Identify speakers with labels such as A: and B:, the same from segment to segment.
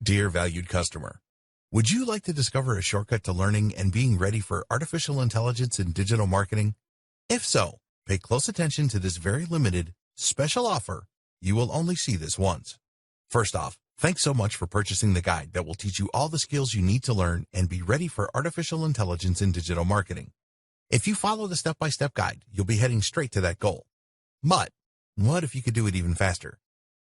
A: Dear valued customer, would you like to discover a shortcut to learning and being ready for artificial intelligence in digital marketing? If so, pay close attention to this very limited, special offer. You will only see this once. First off, thanks so much for purchasing the guide that will teach you all the skills you need to learn and be ready for artificial intelligence in digital marketing. If you follow the step-by-step guide, you'll be heading straight to that goal. But what if you could do it even faster?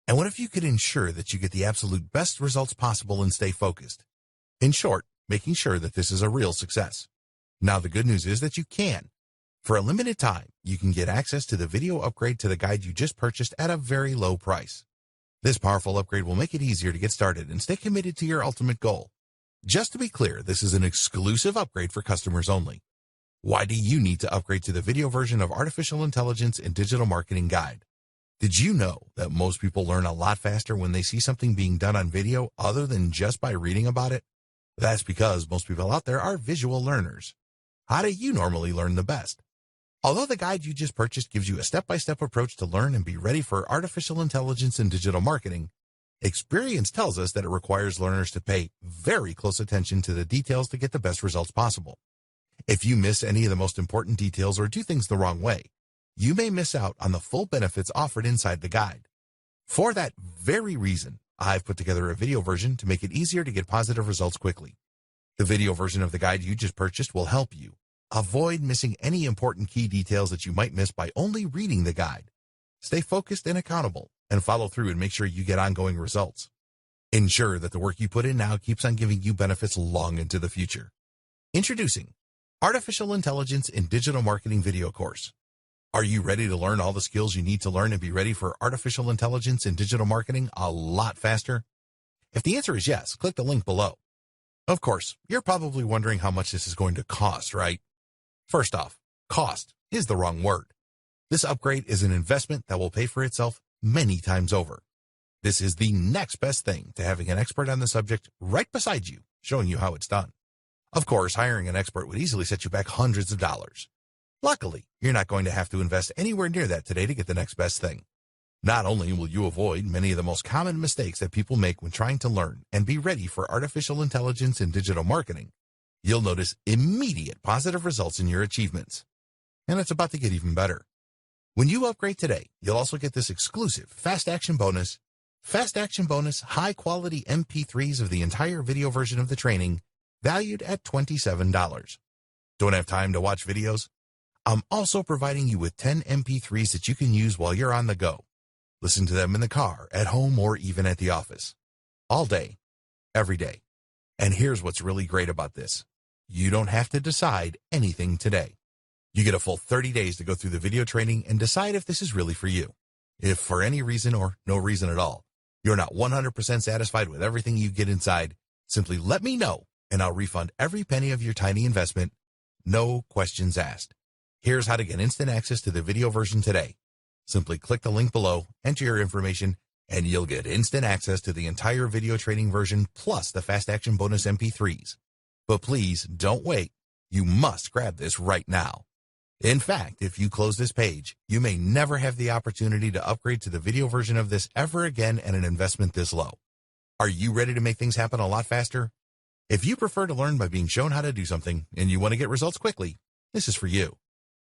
A: And what if you could ensure that you get the absolute best results possible and stay focused? In short, making sure that this is a real success. Now, the good news is that you can. For a limited time, you can get access to the video upgrade to the guide you just purchased at a very low price. This powerful upgrade will make it easier to get started and stay committed to your ultimate goal. Just to be clear, this is an exclusive upgrade for customers only. Why do you need to upgrade to the video version of Artificial Intelligence in Digital Marketing Guide? Did you know that most people learn a lot faster when they see something being done on video other than just by reading about it? That's because most people out there are visual learners. How do you normally learn the best? Although the guide you just purchased gives you a step-by-step approach to learn and be ready for artificial intelligence in digital marketing, experience tells us that it requires learners to pay very close attention to the details to get the best results possible. If you miss any of the most important details or do things the wrong way, you may miss out on the full benefits offered inside the guide. For that very reason, I've put together a video version to make it easier to get positive results quickly. The video version of the guide you just purchased will help you avoid missing any important key details that you might miss by only reading the guide. Stay focused and accountable, and follow through and make sure you get ongoing results. Ensure that the work you put in now keeps on giving you benefits long into the future. Introducing Artificial Intelligence in Digital Marketing Video Course. Are you ready to learn all the skills you need to learn and be ready for artificial intelligence in digital marketing a lot faster? If the answer is yes, click the link below. Of course, you're probably wondering how much this is going to cost, right? First off, cost is the wrong word. This upgrade is an investment that will pay for itself many times over. This is the next best thing to having an expert on the subject right beside you, showing you how it's done. Of course, hiring an expert would easily set you back hundreds of dollars. Luckily, you're not going to have to invest anywhere near that today to get the next best thing. Not only will you avoid many of the most common mistakes that people make when trying to learn and be ready for artificial intelligence in digital marketing, you'll notice immediate positive results in your achievements. And it's about to get even better. When you upgrade today, you'll also get this exclusive Fast Action Bonus high-quality MP3s of the entire video version of the training, valued at $27. Don't have time to watch videos? I'm also providing you with 10 MP3s that you can use while you're on the go. Listen to them in the car, at home, or even at the office. All day, every day. And here's what's really great about this. You don't have to decide anything today. You get a full 30 days to go through the video training and decide if this is really for you. If for any reason or no reason at all, you're not 100% satisfied with everything you get inside, simply let me know and I'll refund every penny of your tiny investment. No questions asked. Here's how to get instant access to the video version today. Simply click the link below, enter your information, and you'll get instant access to the entire video training version plus the Fast Action Bonus MP3s. But please don't wait. You must grab this right now. In fact, if you close this page, you may never have the opportunity to upgrade to the video version of this ever again at an investment this low. Are you ready to make things happen a lot faster? If you prefer to learn by being shown how to do something and you want to get results quickly, this is for you.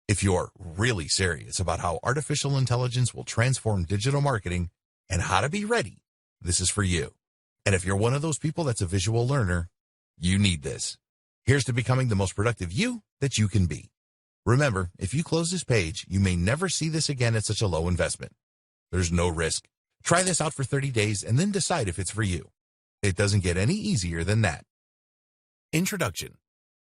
A: If you're really serious about how artificial intelligence will transform digital marketing and how to be ready, this is for you. And if you're one of those people that's a visual learner, you need this. Here's to becoming the most productive you that you can be. Remember, if you close this page, you may never see this again at such a low investment. There's no risk. Try this out for 30 days and then decide if it's for you. It doesn't get any easier than that. Introduction.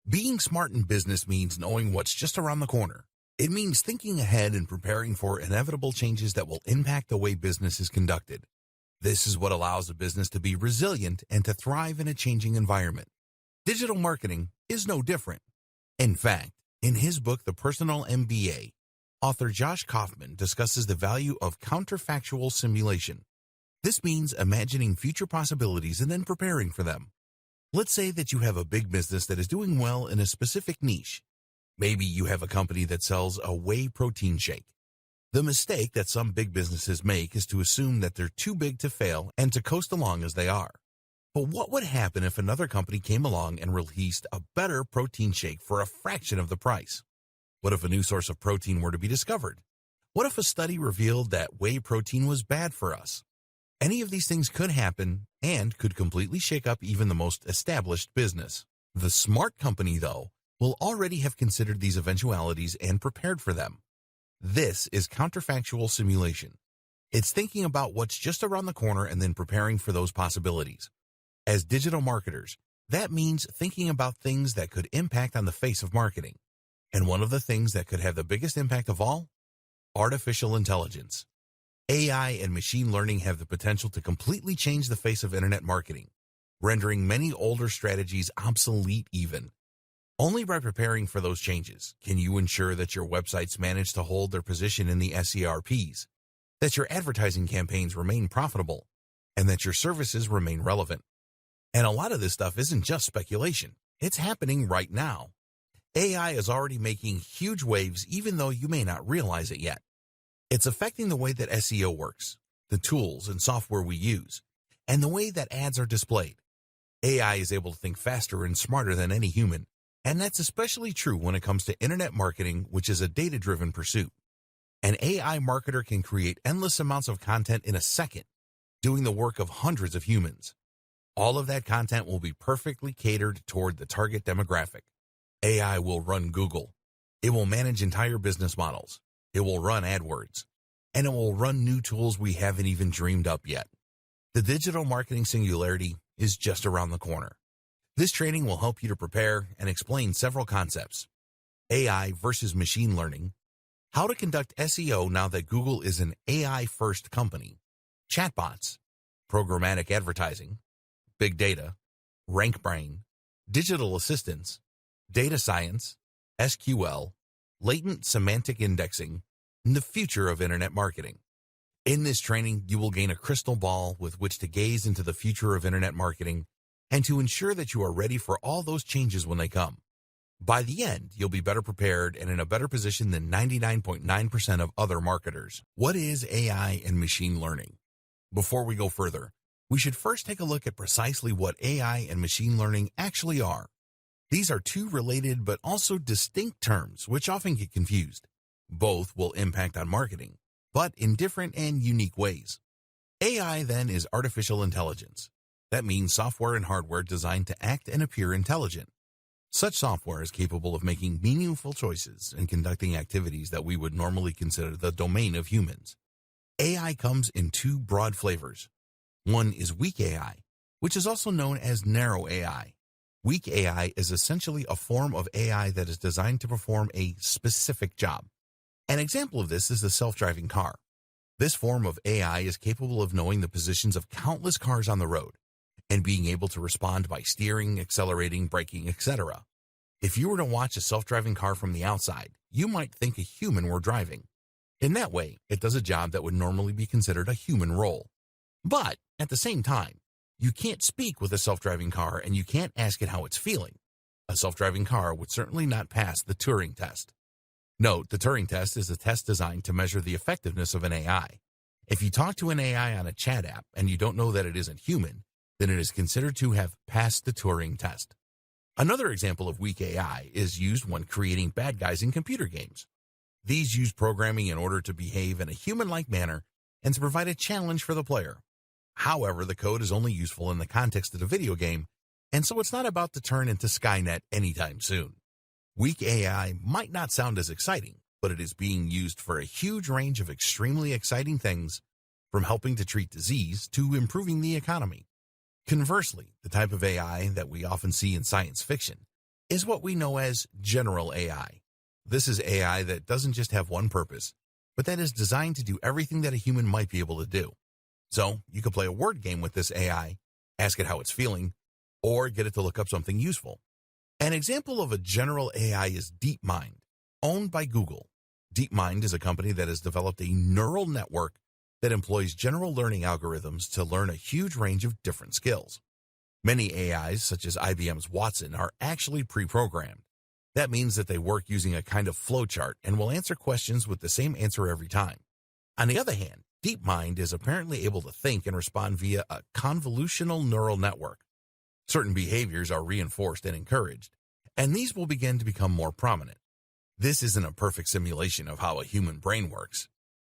A: Being smart in business means knowing what's just around the corner. It means thinking ahead and preparing for inevitable changes that will impact the way business is conducted. This is what allows a business to be resilient and to thrive in a changing environment. Digital marketing is no different. In fact, in his book, The Personal MBA, author Josh Kaufman discusses the value of counterfactual simulation. This means imagining future possibilities and then preparing for them. Let's say that you have a big business that is doing well in a specific niche. Maybe you have a company that sells a whey protein shake. The mistake that some big businesses make is to assume that they're too big to fail and to coast along as they are. But what would happen if another company came along and released a better protein shake for a fraction of the price? What if a new source of protein were to be discovered? What if a study revealed that whey protein was bad for us? Any of these things could happen and could completely shake up even the most established business. The smart company, though, will already have considered these eventualities and prepared for them. This is counterfactual simulation. It's thinking about what's just around the corner and then preparing for those possibilities. As digital marketers, that means thinking about things that could impact on the face of marketing. And one of the things that could have the biggest impact of all? Artificial intelligence. AI and machine learning have the potential to completely change the face of internet marketing, rendering many older strategies obsolete even. Only by preparing for those changes can you ensure that your websites manage to hold their position in the SERPs, that your advertising campaigns remain profitable, and that your services remain relevant. And a lot of this stuff isn't just speculation. It's happening right now. AI is already making huge waves even though you may not realize it yet. It's affecting the way that SEO works, the tools and software we use, and the way that ads are displayed. AI is able to think faster and smarter than any human, and that's especially true when it comes to internet marketing, which is a data-driven pursuit. An AI marketer can create endless amounts of content in a second, doing the work of hundreds of humans. All of that content will be perfectly catered toward the target demographic. AI will run Google. It will manage entire business models. It will run AdWords. And it will run new tools we haven't even dreamed up yet. The digital marketing singularity is just around the corner. This training will help you to prepare and explain several concepts. AI versus machine learning. How to conduct SEO now that Google is an AI-first company. Chatbots. Programmatic advertising. Big data. RankBrain. Digital assistants. Data science. SQL. Latent semantic indexing, and the future of internet marketing. In this training, you will gain a crystal ball with which to gaze into the future of internet marketing and to ensure that you are ready for all those changes when they come. By the end, you'll be better prepared and in a better position than 99.9% of other marketers. What is AI and machine learning? Before we go further, we should first take a look at precisely what AI and machine learning actually are. These are two related but also distinct terms which often get confused. Both will impact on marketing, but in different and unique ways. AI then is artificial intelligence. That means software and hardware designed to act and appear intelligent. Such software is capable of making meaningful choices and conducting activities that we would normally consider the domain of humans. AI comes in two broad flavors. One is weak AI, which is also known as narrow AI. Weak AI is essentially a form of AI that is designed to perform a specific job. An example of this is the self-driving car. This form of AI is capable of knowing the positions of countless cars on the road and being able to respond by steering, accelerating, braking, etc. If you were to watch a self-driving car from the outside, you might think a human were driving. In that way, it does a job that would normally be considered a human role. But at the same time, you can't speak with a self-driving car and you can't ask it how it's feeling. A self-driving car would certainly not pass the Turing test. Note, the Turing test is a test designed to measure the effectiveness of an AI. If you talk to an AI on a chat app and you don't know that it isn't human, then it is considered to have passed the Turing test. Another example of weak AI is used when creating bad guys in computer games. These use programming in order to behave in a human-like manner and to provide a challenge for the player. However, the code is only useful in the context of the video game, and so it's not about to turn into Skynet anytime soon. Weak AI might not sound as exciting, but it is being used for a huge range of extremely exciting things, from helping to treat disease to improving the economy. Conversely, the type of AI that we often see in science fiction is what we know as general AI. This is AI that doesn't just have one purpose, but that is designed to do everything that a human might be able to do. So you could play a word game with this AI, ask it how it's feeling, or get it to look up something useful. An example of a general AI is DeepMind, owned by Google. DeepMind is a company that has developed a neural network that employs general learning algorithms to learn a huge range of different skills. Many AIs, such as IBM's Watson, are actually pre-programmed. That means that they work using a kind of flowchart and will answer questions with the same answer every time. On the other hand, DeepMind is apparently able to think and respond via a convolutional neural network. Certain behaviors are reinforced and encouraged, and these will begin to become more prominent. This isn't a perfect simulation of how a human brain works.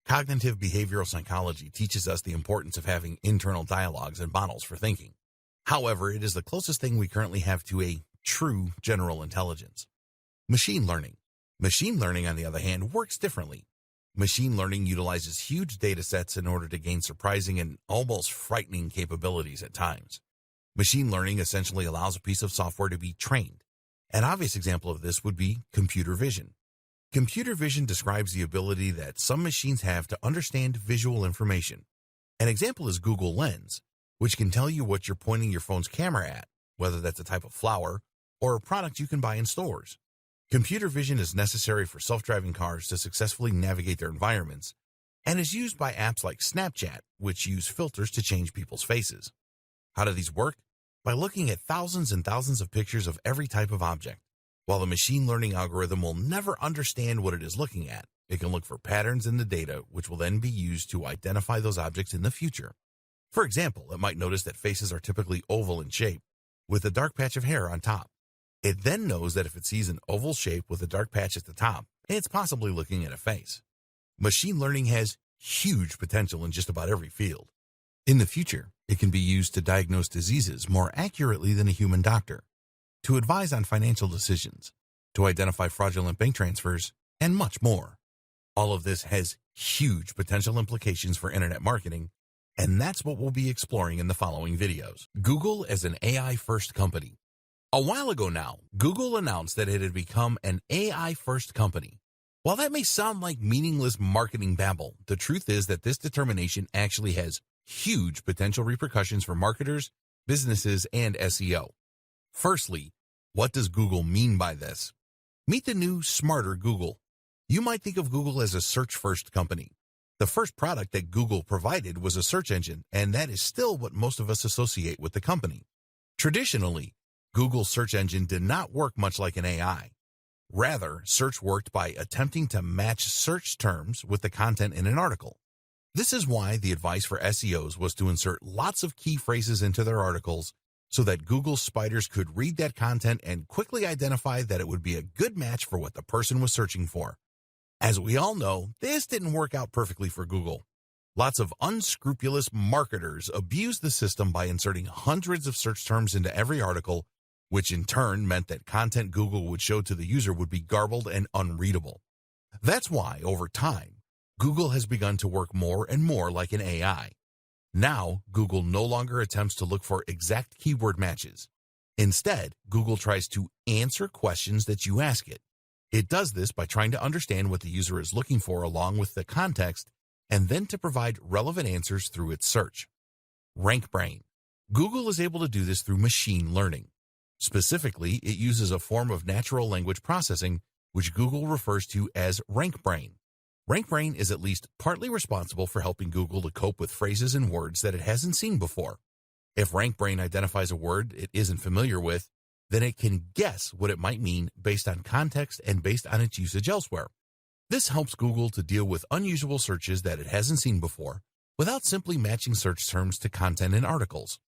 A: Cognitive behavioral psychology teaches us the importance of having internal dialogues and models for thinking. However, it is the closest thing we currently have to a true general intelligence. Machine learning. Machine learning, on the other hand, works differently. Machine learning utilizes huge data sets in order to gain surprising and almost frightening capabilities at times. Machine learning essentially allows a piece of software to be trained. An obvious example of this would be computer vision. Computer vision describes the ability that some machines have to understand visual information. An example is Google Lens, which can tell you what you're pointing your phone's camera at, whether that's a type of flower or a product you can buy in stores. Computer vision is necessary for self-driving cars to successfully navigate their environments and is used by apps like Snapchat, which use filters to change people's faces. How do these work? By looking at thousands and thousands of pictures of every type of object. While the machine learning algorithm will never understand what it is looking at, it can look for patterns in the data which will then be used to identify those objects in the future. For example, it might notice that faces are typically oval in shape, with a dark patch of hair on top. It then knows that if it sees an oval shape with a dark patch at the top, it's possibly looking at a face. Machine learning has huge potential in just about every field. In the future, it can be used to diagnose diseases more accurately than a human doctor, to advise on financial decisions, to identify fraudulent bank transfers, and much more. All of this has huge potential implications for internet marketing, and that's what we'll be exploring in the following videos. Google as an AI-first company. A while ago now, Google announced that it had become an AI-first company. While that may sound like meaningless marketing babble, the truth is that this determination actually has huge potential repercussions for marketers, businesses, and SEO. Firstly, what does Google mean by this? Meet the new, smarter Google. You might think of Google as a search-first company. The first product that Google provided was a search engine, and that is still what most of us associate with the company. Traditionally, Google's search engine did not work much like an AI. Rather, search worked by attempting to match search terms with the content in an article. This is why the advice for SEOs was to insert lots of key phrases into their articles so that Google spiders could read that content and quickly identify that it would be a good match for what the person was searching for. As we all know, this didn't work out perfectly for Google. Lots of unscrupulous marketers abused the system by inserting hundreds of search terms into every article, which in turn meant that content Google would show to the user would be garbled and unreadable. That's why, over time, Google has begun to work more and more like an AI. Now, Google no longer attempts to look for exact keyword matches. Instead, Google tries to answer questions that you ask it. It does this by trying to understand what the user is looking for along with the context, and then to provide relevant answers through its search. RankBrain. Google is able to do this through machine learning. Specifically, it uses a form of natural language processing, which Google refers to as RankBrain. RankBrain is at least partly responsible for helping Google to cope with phrases and words that it hasn't seen before. If RankBrain identifies a word it isn't familiar with, then it can guess what it might mean based on context and based on its usage elsewhere. This helps Google to deal with unusual searches that it hasn't seen before without simply matching search terms to content in articles.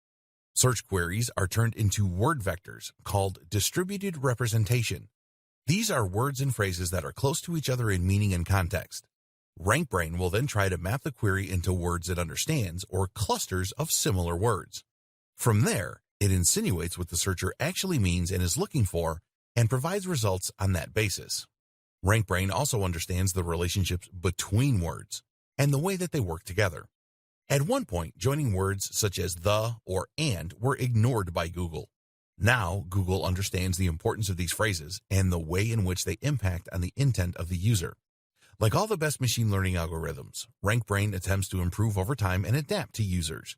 A: Search queries are turned into word vectors called distributed representation. These are words and phrases that are close to each other in meaning and context. RankBrain will then try to map the query into words it understands or clusters of similar words. From there, it insinuates what the searcher actually means and is looking for and provides results on that basis. RankBrain also understands the relationships between words and the way that they work together. At one point, joining words such as the or and were ignored by Google. Now, Google understands the importance of these phrases and the way in which they impact on the intent of the user. Like all the best machine learning algorithms, RankBrain attempts to improve over time and adapt to users.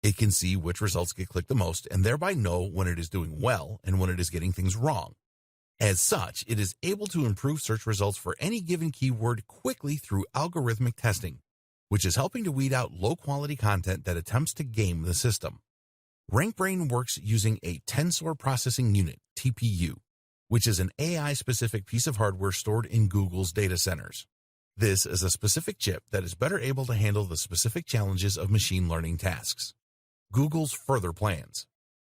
A: It can see which results get clicked the most and thereby know when it is doing well and when it is getting things wrong. As such, it is able to improve search results for any given keyword quickly through algorithmic testing, which is helping to weed out low-quality content that attempts to game the system. RankBrain works using a Tensor Processing Unit, TPU, which is an AI-specific piece of hardware stored in Google's data centers. This is a specific chip that is better able to handle the specific challenges of machine learning tasks. Google's further plans.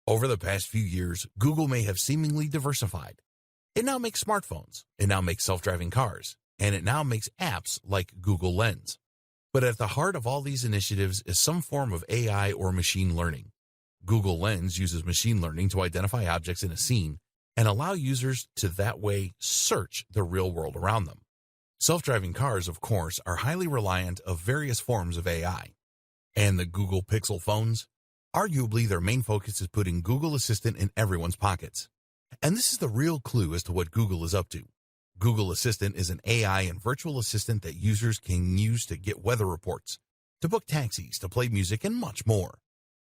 A: Over the past few years, Google may have seemingly diversified. It now makes smartphones, it now makes self-driving cars, and it now makes apps like Google Lens. But at the heart of all these initiatives is some form of AI or machine learning. Google Lens uses machine learning to identify objects in a scene and allow users to that way search the real world around them. Self-driving cars, of course, are highly reliant of various forms of AI. And the Google Pixel phones? Arguably, their main focus is putting Google Assistant in everyone's pockets. And this is the real clue as to what Google is up to. Google Assistant is an AI and virtual assistant that users can use to get weather reports, to book taxis, to play music, and much more.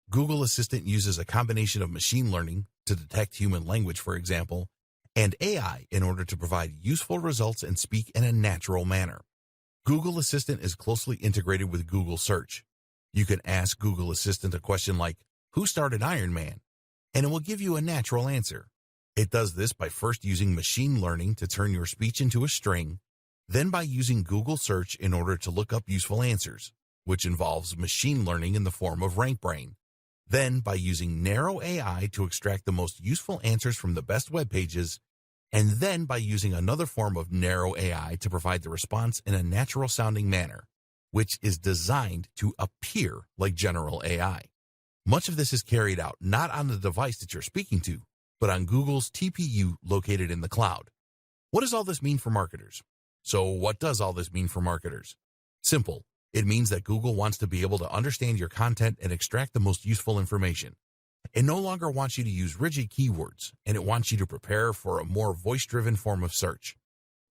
A: Google Assistant uses a combination of machine learning to detect human language, for example, and AI in order to provide useful results and speak in a natural manner. Google Assistant is closely integrated with Google Search. You can ask Google Assistant a question like, "Who started Iron Man?" and it will give you a natural answer. It does this by first using machine learning to turn your speech into a string, then by using Google Search in order to look up useful answers, which involves machine learning in the form of RankBrain, then by using narrow AI to extract the most useful answers from the best web pages, and then by using another form of narrow AI to provide the response in a natural-sounding manner, which is designed to appear like general AI. Much of this is carried out not on the device that you're speaking to, but on Google's TPU located in the cloud. What does all this mean for marketers? So what does all this mean for marketers? Simple. It means that Google wants to be able to understand your content and extract the most useful information. It no longer wants you to use rigid keywords, and it wants you to prepare for a more voice-driven form of search.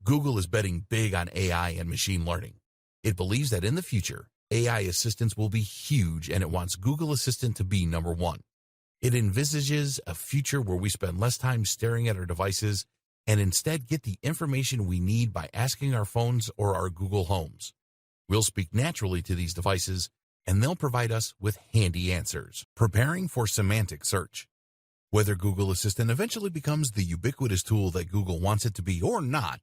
A: Google is betting big on AI and machine learning. It believes that in the future, AI assistants will be huge, and it wants Google Assistant to be number one. It envisages a future where we spend less time staring at our devices and instead get the information we need by asking our phones or our Google Homes. We'll speak naturally to these devices, and they'll provide us with handy answers. Preparing for semantic search. Whether Google Assistant eventually becomes the ubiquitous tool that Google wants it to be or not,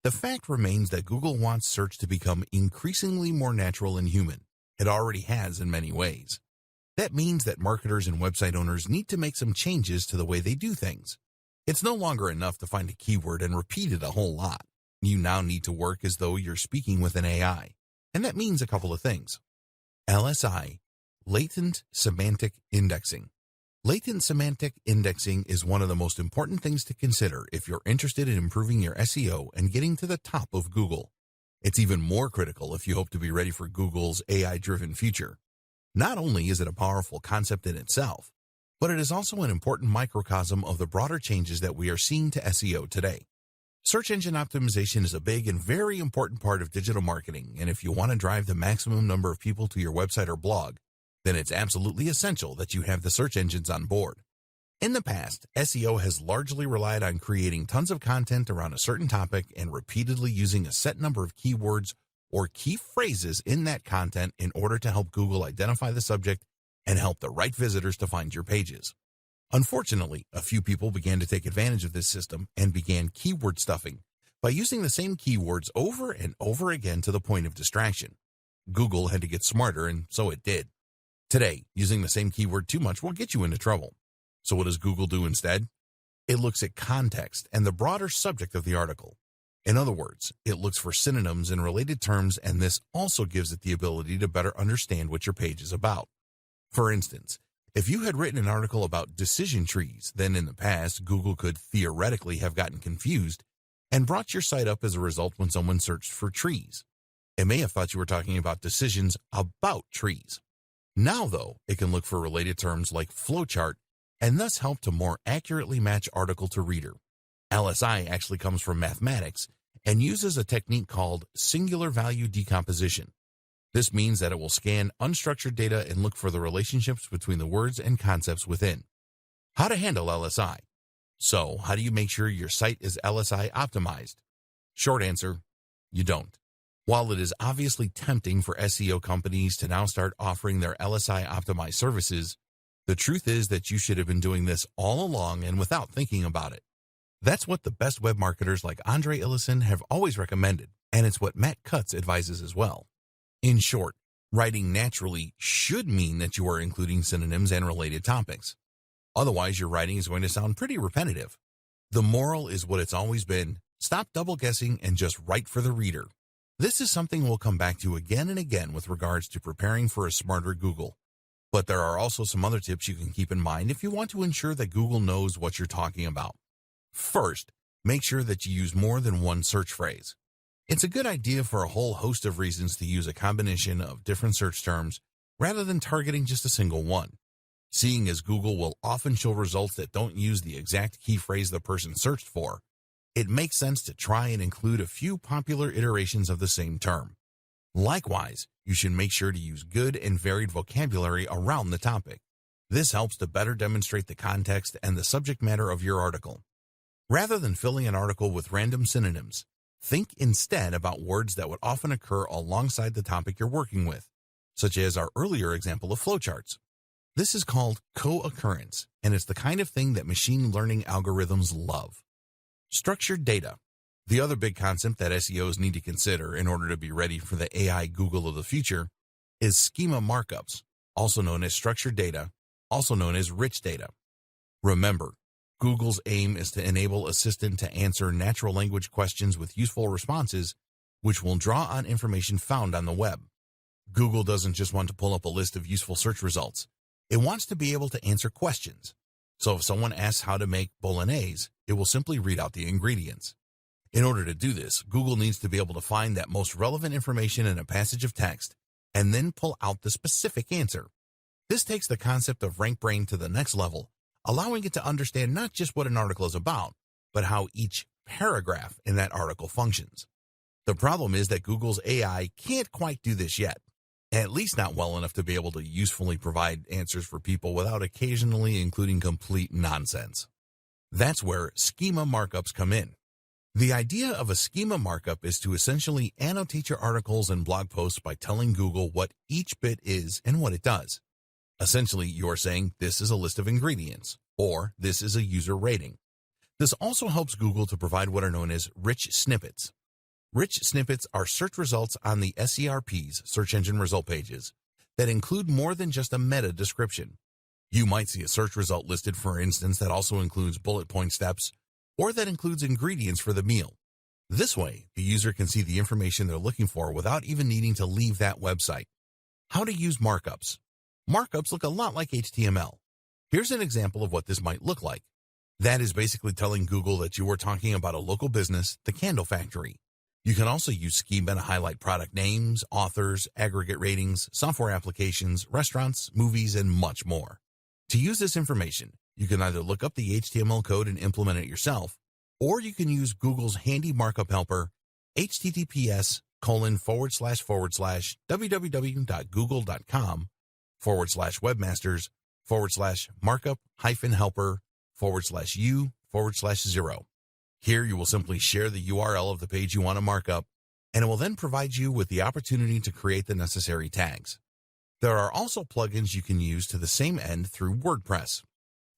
A: the fact remains that Google wants search to become increasingly more natural and human. It already has in many ways. That means that marketers and website owners need to make some changes to the way they do things. It's no longer enough to find a keyword and repeat it a whole lot. You now need to work as though you're speaking with an AI. And that means a couple of things. LSI, Latent Semantic Indexing. Latent semantic indexing is one of the most important things to consider if you're interested in improving your SEO and getting to the top of Google. It's even more critical if you hope to be ready for Google's AI-driven future. Not only is it a powerful concept in itself, but it is also an important microcosm of the broader changes that we are seeing to SEO today. Search engine optimization is a big and very important part of digital marketing, and if you want to drive the maximum number of people to your website or blog, then it's absolutely essential that you have the search engines on board. In the past, SEO has largely relied on creating tons of content around a certain topic and repeatedly using a set number of keywords or key phrases in that content in order to help Google identify the subject and help the right visitors to find your pages. Unfortunately, a few people began to take advantage of this system and began keyword stuffing by using the same keywords over and over again to the point of distraction. Google had to get smarter, and so it did. Today, using the same keyword too much will get you into trouble. So what does Google do instead? It looks at context and the broader subject of the article. In other words, it looks for synonyms and related terms, and this also gives it the ability to better understand what your page is about. For instance, if you had written an article about decision trees, then in the past, Google could theoretically have gotten confused and brought your site up as a result when someone searched for trees. It may have thought you were talking about decisions about trees. Now, though, it can look for related terms like flowchart and thus help to more accurately match article to reader. LSI actually comes from mathematics and uses a technique called singular value decomposition. This means that it will scan unstructured data and look for the relationships between the words and concepts within. How to handle LSI? So, how do you make sure your site is LSI optimized? Short answer, you don't. While it is obviously tempting for SEO companies to now start offering their LSI optimized services, the truth is that you should have been doing this all along and without thinking about it. That's what the best web marketers like Andre Ellison have always recommended, and it's what Matt Cutts advises as well. In short, writing naturally should mean that you are including synonyms and related topics. Otherwise, your writing is going to sound pretty repetitive. The moral is what it's always been: stop double guessing and just write for the reader. This is something we'll come back to again and again with regards to preparing for a smarter Google. But there are also some other tips you can keep in mind if you want to ensure that Google knows what you're talking about. First, make sure that you use more than one search phrase. It's a good idea for a whole host of reasons to use a combination of different search terms rather than targeting just a single one. Seeing as Google will often show results that don't use the exact key phrase the person searched for, it makes sense to try and include a few popular iterations of the same term. Likewise, you should make sure to use good and varied vocabulary around the topic. This helps to better demonstrate the context and the subject matter of your article. Rather than filling an article with random synonyms, think instead about words that would often occur alongside the topic you're working with, such as our earlier example of flowcharts. This is called co-occurrence, and it's the kind of thing that machine learning algorithms love. Structured data. The other big concept that SEOs need to consider in order to be ready for the AI Google of the future is schema markups, also known as structured data, also known as rich data. Remember, Google's aim is to enable Assistant to answer natural language questions with useful responses, which will draw on information found on the web. Google doesn't just want to pull up a list of useful search results. It wants to be able to answer questions. So if someone asks how to make bolognese, it will simply read out the ingredients. In order to do this, Google needs to be able to find that most relevant information in a passage of text and then pull out the specific answer. This takes the concept of RankBrain to the next level, allowing it to understand not just what an article is about, but how each paragraph in that article functions. The problem is that Google's AI can't quite do this yet, at least not well enough to be able to usefully provide answers for people without occasionally including complete nonsense. That's where schema markups come in. The idea of a schema markup is to essentially annotate your articles and blog posts by telling Google what each bit is and what it does. Essentially, you're saying this is a list of ingredients, or this is a user rating. This also helps Google to provide what are known as rich snippets. Rich snippets are search results on the SERP's search engine result pages that include more than just a meta description. You might see a search result listed, for instance, that also includes bullet point steps, or that includes ingredients for the meal. This way, the user can see the information they're looking for without even needing to leave that website. How to use markups. Markups look a lot like HTML. Here's an example of what this might look like. That is basically telling Google that you are talking about a local business, the Candle Factory. You can also use schema to highlight product names, authors, aggregate ratings, software applications, restaurants, movies, and much more. To use this information, you can either look up the HTML code and implement it yourself, or you can use Google's handy markup helper, https://www.google.com/markup-helper/u/0. Here you will simply share the URL of the page you want to mark up, and it will then provide you with the opportunity to create the necessary tags. There are also plugins you can use to the same end through WordPress.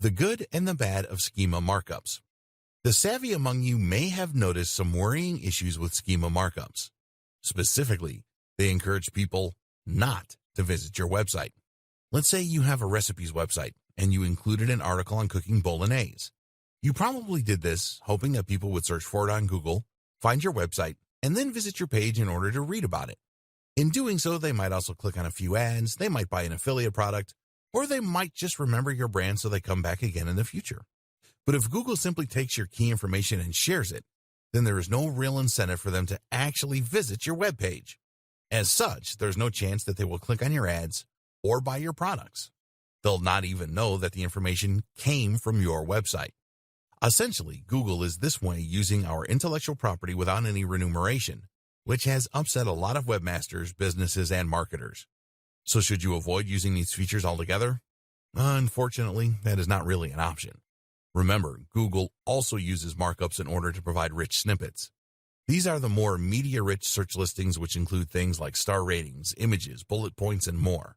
A: The good and the bad of schema markups. The savvy among you may have noticed some worrying issues with schema markups. Specifically, they encourage people not to visit your website. Let's say you have a recipes website and you included an article on cooking bolognese. You probably did this hoping that people would search for it on Google, find your website, and then visit your page in order to read about it. In doing so, they might also click on a few ads, they might buy an affiliate product, or they might just remember your brand so they come back again in the future. But if Google simply takes your key information and shares it, then there is no real incentive for them to actually visit your web page. As such, there's no chance that they will click on your ads or buy your products. They'll not even know that the information came from your website. Essentially, Google is this way using our intellectual property without any remuneration, which has upset a lot of webmasters, businesses, and marketers. So should you avoid using these features altogether? Unfortunately, that is not really an option. Remember, Google also uses markups in order to provide rich snippets. These are the more media-rich search listings, which include things like star ratings, images, bullet points, and more.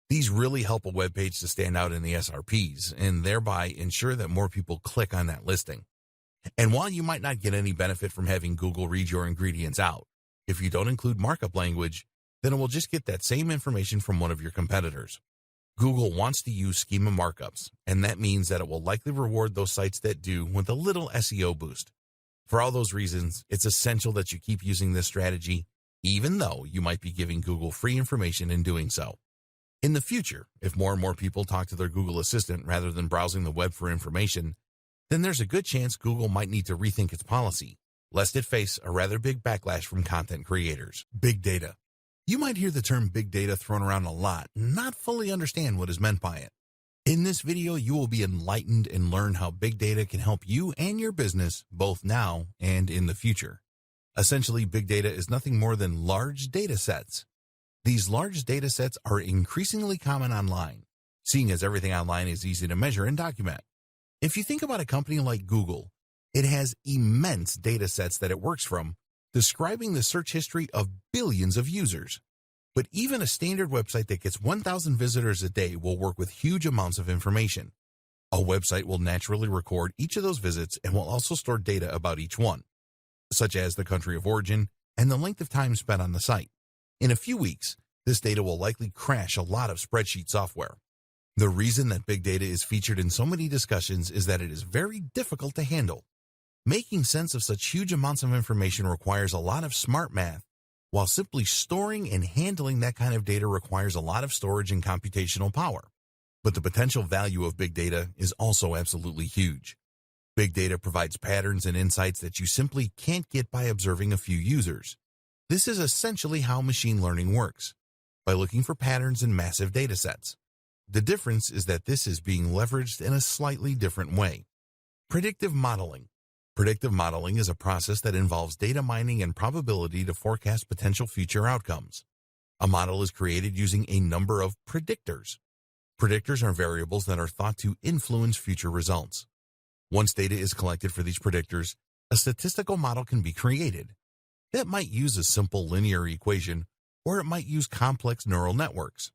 A: These really help a web page to stand out in the SRPs and thereby ensure that more people click on that listing. And while you might not get any benefit from having Google read your ingredients out, if you don't include markup language, then it will just get that same information from one of your competitors. Google wants to use schema markups, and that means that it will likely reward those sites that do with a little SEO boost. For all those reasons, it's essential that you keep using this strategy, even though you might be giving Google free information in doing so. In the future, if more and more people talk to their Google Assistant rather than browsing the web for information, then there's a good chance Google might need to rethink its policy, lest it face a rather big backlash from content creators. Big data. You might hear the term big data thrown around a lot and not fully understand what is meant by it. In this video, you will be enlightened and learn how big data can help you and your business both now and in the future. Essentially, big data is nothing more than large data sets. These large data sets are increasingly common online, seeing as everything online is easy to measure and document. If you think about a company like Google, it has immense data sets that it works from, describing the search history of billions of users. But even a standard website that gets 1,000 visitors a day will work with huge amounts of information. A website will naturally record each of those visits and will also store data about each one, such as the country of origin and the length of time spent on the site. In a few weeks, this data will likely crash a lot of spreadsheet software. The reason that big data is featured in so many discussions is that it is very difficult to handle. Making sense of such huge amounts of information requires a lot of smart math, while simply storing and handling that kind of data requires a lot of storage and computational power. But the potential value of big data is also absolutely huge. Big data provides patterns and insights that you simply can't get by observing a few users. This is essentially how machine learning works, by looking for patterns in massive data sets. The difference is that this is being leveraged in a slightly different way. Predictive modeling. Predictive modeling is a process that involves data mining and probability to forecast potential future outcomes. A model is created using a number of predictors. Predictors are variables that are thought to influence future results. Once data is collected for these predictors, a statistical model can be created. That might use a simple linear equation, or it might use complex neural networks.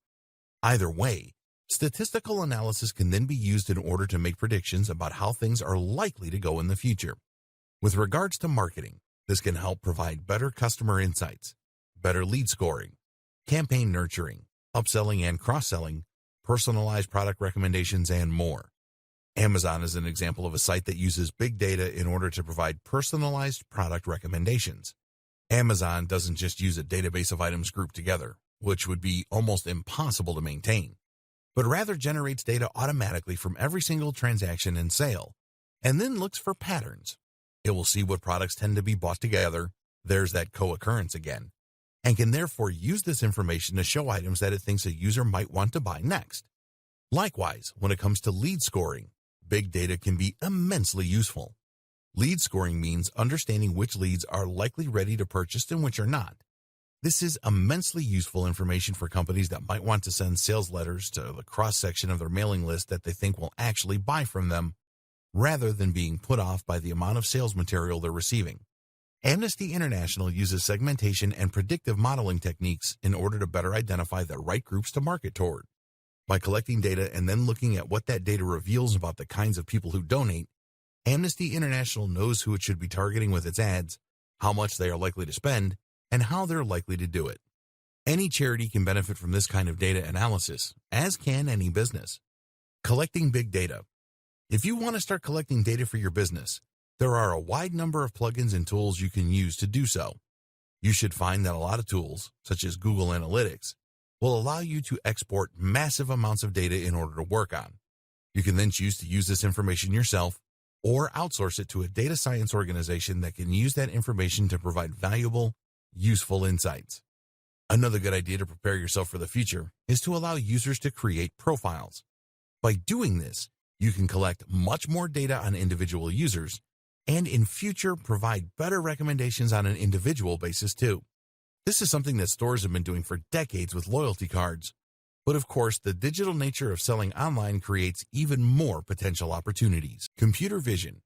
A: Either way, statistical analysis can then be used in order to make predictions about how things are likely to go in the future. With regards to marketing, this can help provide better customer insights, better lead scoring, campaign nurturing, upselling and cross-selling, personalized product recommendations, and more. Amazon is an example of a site that uses big data in order to provide personalized product recommendations. Amazon doesn't just use a database of items grouped together, which would be almost impossible to maintain, but rather generates data automatically from every single transaction and sale, and then looks for patterns. It will see what products tend to be bought together, there's that co-occurrence again, and can therefore use this information to show items that it thinks a user might want to buy next. Likewise, when it comes to lead scoring, big data can be immensely useful. Lead scoring means understanding which leads are likely ready to purchase and which are not. This is immensely useful information for companies that might want to send sales letters to the cross-section of their mailing list that they think will actually buy from them, rather than being put off by the amount of sales material they're receiving. Amnesty International uses segmentation and predictive modeling techniques in order to better identify the right groups to market toward. By collecting data and then looking at what that data reveals about the kinds of people who donate, Amnesty International knows who it should be targeting with its ads, how much they are likely to spend, and how they're likely to do it. Any charity can benefit from this kind of data analysis, as can any business. Collecting big data. If you want to start collecting data for your business, there are a wide number of plugins and tools you can use to do so. You should find that a lot of tools, such as Google Analytics, will allow you to export massive amounts of data in order to work on. You can then choose to use this information yourself or outsource it to a data science organization that can use that information to provide valuable, useful insights. Another good idea to prepare yourself for the future is to allow users to create profiles. By doing this, you can collect much more data on individual users and in future provide better recommendations on an individual basis too. This is something that stores have been doing for decades with loyalty cards. But of course, the digital nature of selling online creates even more potential opportunities. Computer vision.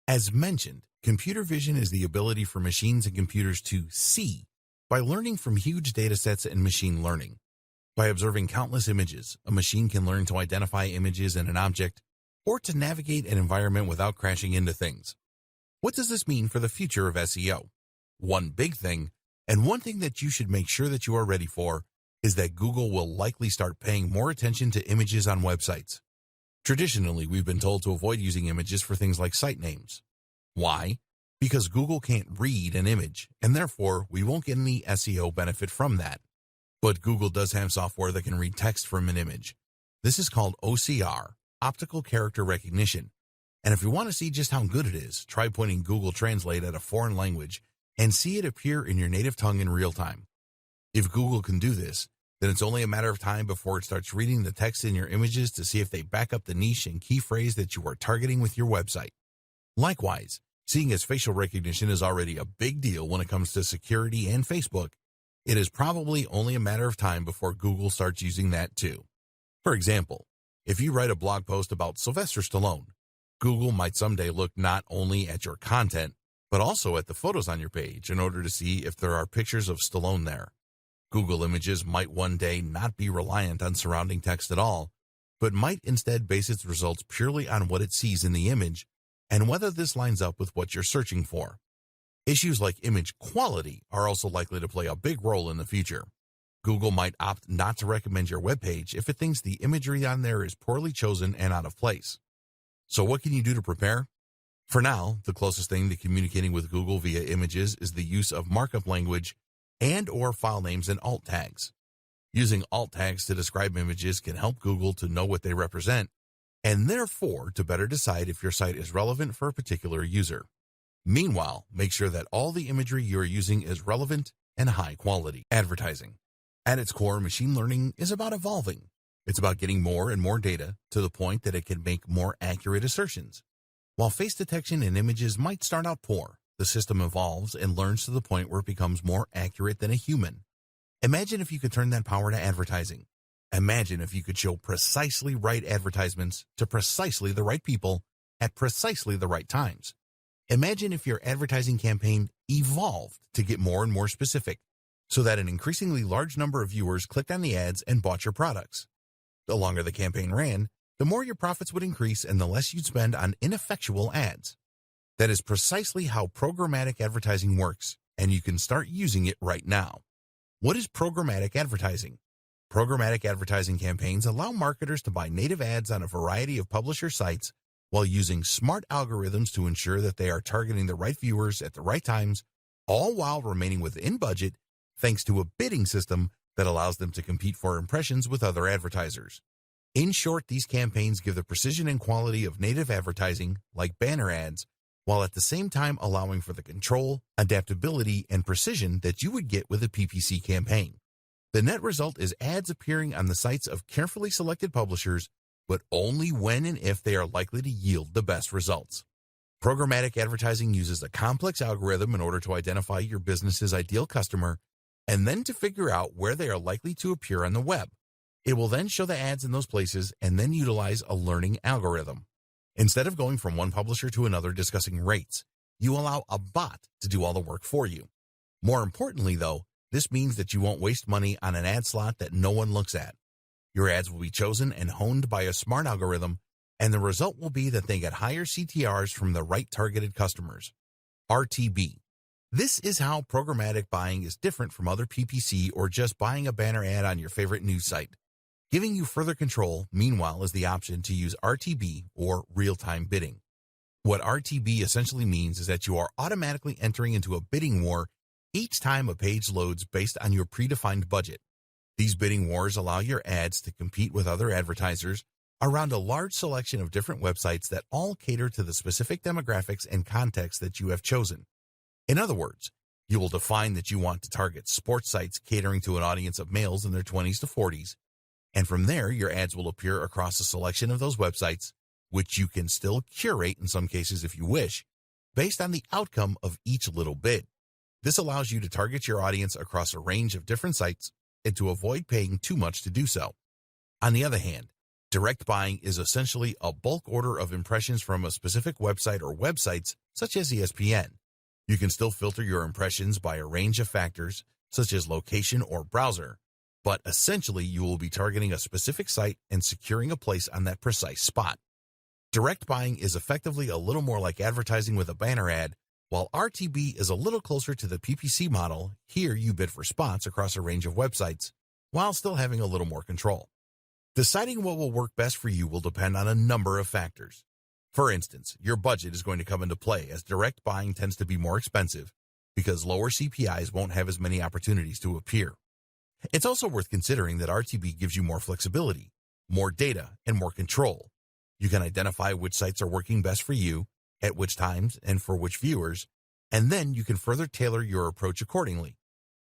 A: As mentioned, computer vision is the ability for machines and computers to see by learning from huge data sets and machine learning. By observing countless images, a machine can learn to identify images in an object or to navigate an environment without crashing into things. What does this mean for the future of SEO? One big thing, and one thing that you should make sure that you are ready for, is that Google will likely start paying more attention to images on websites. Traditionally, we've been told to avoid using images for things like site names. Why? Because Google can't read an image, and therefore we won't get any SEO benefit from that. But Google does have software that can read text from an image. This is called OCR, Optical Character Recognition. And if you want to see just how good it is, try pointing Google Translate at a foreign language and see it appear in your native tongue in real time. If Google can do this, then it's only a matter of time before it starts reading the text in your images to see if they back up the niche and key phrase that you are targeting with your website. Likewise, seeing as facial recognition is already a big deal when it comes to security and Facebook, it is probably only a matter of time before Google starts using that too. For example, if you write a blog post about Sylvester Stallone, Google might someday look not only at your content, but also at the photos on your page in order to see if there are pictures of Stallone there. Google Images might one day not be reliant on surrounding text at all, but might instead base its results purely on what it sees in the image and whether this lines up with what you're searching for. Issues like image quality are also likely to play a big role in the future. Google might opt not to recommend your web page if it thinks the imagery on there is poorly chosen and out of place. So what can you do to prepare? For now, the closest thing to communicating with Google via images is the use of markup language and/or file names and alt tags. Using alt tags to describe images can help Google to know what they represent, and therefore to better decide if your site is relevant for a particular user. Meanwhile, make sure that all the imagery you are using is relevant and high quality. Advertising. At its core, machine learning is about evolving. It's about getting more and more data to the point that it can make more accurate assertions. While face detection in images might start out poor, the system evolves and learns to the point where it becomes more accurate than a human. Imagine if you could turn that power to advertising. Imagine if you could show precisely right advertisements to precisely the right people at precisely the right times. Imagine if your advertising campaign evolved to get more and more specific, so that an increasingly large number of viewers clicked on the ads and bought your products. The longer the campaign ran, the more your profits would increase and the less you'd spend on ineffectual ads. That is precisely how programmatic advertising works, and you can start using it right now. What is programmatic advertising? Programmatic advertising campaigns allow marketers to buy native ads on a variety of publisher sites while using smart algorithms to ensure that they are targeting the right viewers at the right times, all while remaining within budget thanks to a bidding system that allows them to compete for impressions with other advertisers. In short, these campaigns give the precision and quality of native advertising, like banner ads, while at the same time allowing for the control, adaptability, and precision that you would get with a PPC campaign. The net result is ads appearing on the sites of carefully selected publishers, but only when and if they are likely to yield the best results. Programmatic advertising uses a complex algorithm in order to identify your business's ideal customer and then to figure out where they are likely to appear on the web. It will then show the ads in those places and then utilize a learning algorithm. Instead of going from one publisher to another discussing rates, you allow a bot to do all the work for you. More importantly, though, this means that you won't waste money on an ad slot that no one looks at. Your ads will be chosen and honed by a smart algorithm, and the result will be that they get higher CTRs from the right targeted customers. RTB. This is how programmatic buying is different from other PPC or just buying a banner ad on your favorite news site. Giving you further control, meanwhile, is the option to use RTB or real-time bidding. What RTB essentially means is that you are automatically entering into a bidding war each time a page loads based on your predefined budget. These bidding wars allow your ads to compete with other advertisers around a large selection of different websites that all cater to the specific demographics and context that you have chosen. In other words, you will define that you want to target sports sites catering to an audience of males in their 20s to 40s, and from there, your ads will appear across a selection of those websites, which you can still curate in some cases if you wish, based on the outcome of each little bid. This allows you to target your audience across a range of different sites and to avoid paying too much to do so. On the other hand, direct buying is essentially a bulk order of impressions from a specific website or websites, such as ESPN. You can still filter your impressions by a range of factors, such as location or browser, but essentially you will be targeting a specific site and securing a place on that precise spot. Direct buying is effectively a little more like advertising with a banner ad, while RTB is a little closer to the PPC model. Here you bid for spots across a range of websites, while still having a little more control. Deciding what will work best for you will depend on a number of factors. For instance, your budget is going to come into play as direct buying tends to be more expensive because lower CPIs won't have as many opportunities to appear. It's also worth considering that RTB gives you more flexibility, more data, and more control. You can identify which sites are working best for you, at which times, and for which viewers, and then you can further tailor your approach accordingly.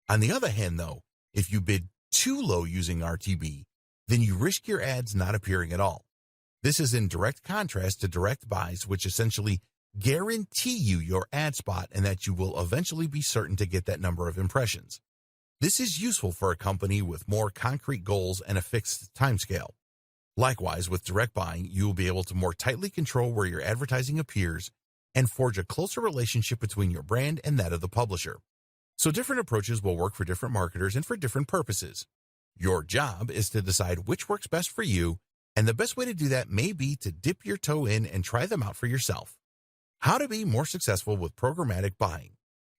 A: On the other hand, though, if you bid too low using RTB, then you risk your ads not appearing at all. This is in direct contrast to direct buys, which essentially guarantee you your ad spot and that you will eventually be certain to get that number of impressions. This is useful for a company with more concrete goals and a fixed timescale. Likewise, with direct buying, you will be able to more tightly control where your advertising appears and forge a closer relationship between your brand and that of the publisher. So different approaches will work for different marketers and for different purposes. Your job is to decide which works best for you, and the best way to do that may be to dip your toe in and try them out for yourself. How to be more successful with programmatic buying.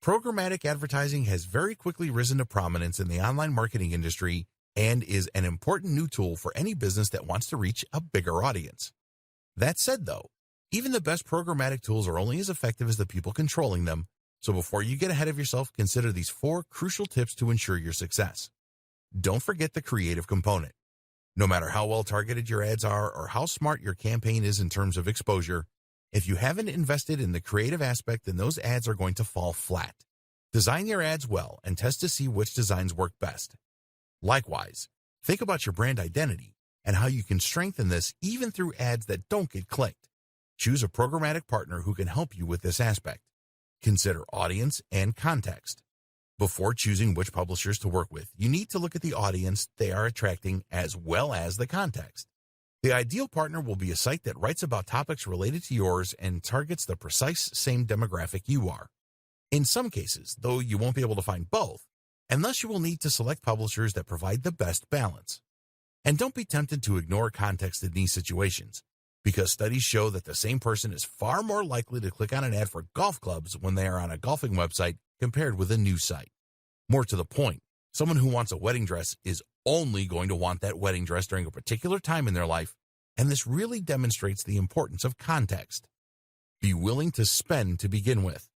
A: Programmatic advertising has very quickly risen to prominence in the online marketing industry and is an important new tool for any business that wants to reach a bigger audience. That said, though, even the best programmatic tools are only as effective as the people controlling them, so before you get ahead of yourself, consider these 4 crucial tips to ensure your success. Don't forget the creative component. No matter how well targeted your ads are or how smart your campaign is in terms of exposure, if you haven't invested in the creative aspect, then those ads are going to fall flat. Design your ads well and test to see which designs work best. Likewise, think about your brand identity and how you can strengthen this even through ads that don't get clicked. Choose a programmatic partner who can help you with this aspect. Consider audience and context. Before choosing which publishers to work with, you need to look at the audience they are attracting as well as the context. The ideal partner will be a site that writes about topics related to yours and targets the precise same demographic you are. In some cases, though, you won't be able to find both, and thus you will need to select publishers that provide the best balance. And don't be tempted to ignore context in these situations, because studies show that the same person is far more likely to click on an ad for golf clubs when they are on a golfing website compared with a news site. More to the point, someone who wants a wedding dress is only going to want that wedding dress during a particular time in their life, and this really demonstrates the importance of context. Be willing to spend to begin with.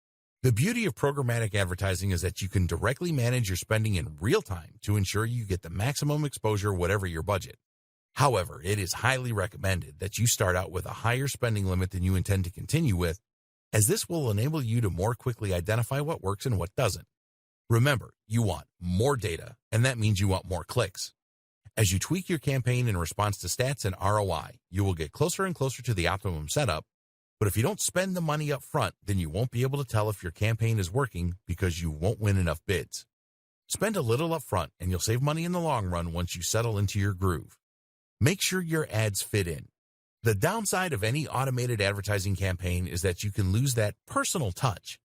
A: The beauty of programmatic advertising is that you can directly manage your spending in real time to ensure you get the maximum exposure whatever your budget. However, it is highly recommended that you start out with a higher spending limit than you intend to continue with, as this will enable you to more quickly identify what works and what doesn't. Remember, you want more data, and that means you want more clicks. As you tweak your campaign in response to stats and ROI, you will get closer and closer to the optimum setup, but if you don't spend the money up front, then you won't be able to tell if your campaign is working because you won't win enough bids. Spend a little up front, and you'll save money in the long run once you settle into your groove. Make sure your ads fit in. The downside of any automated advertising campaign is that you can lose that personal touch.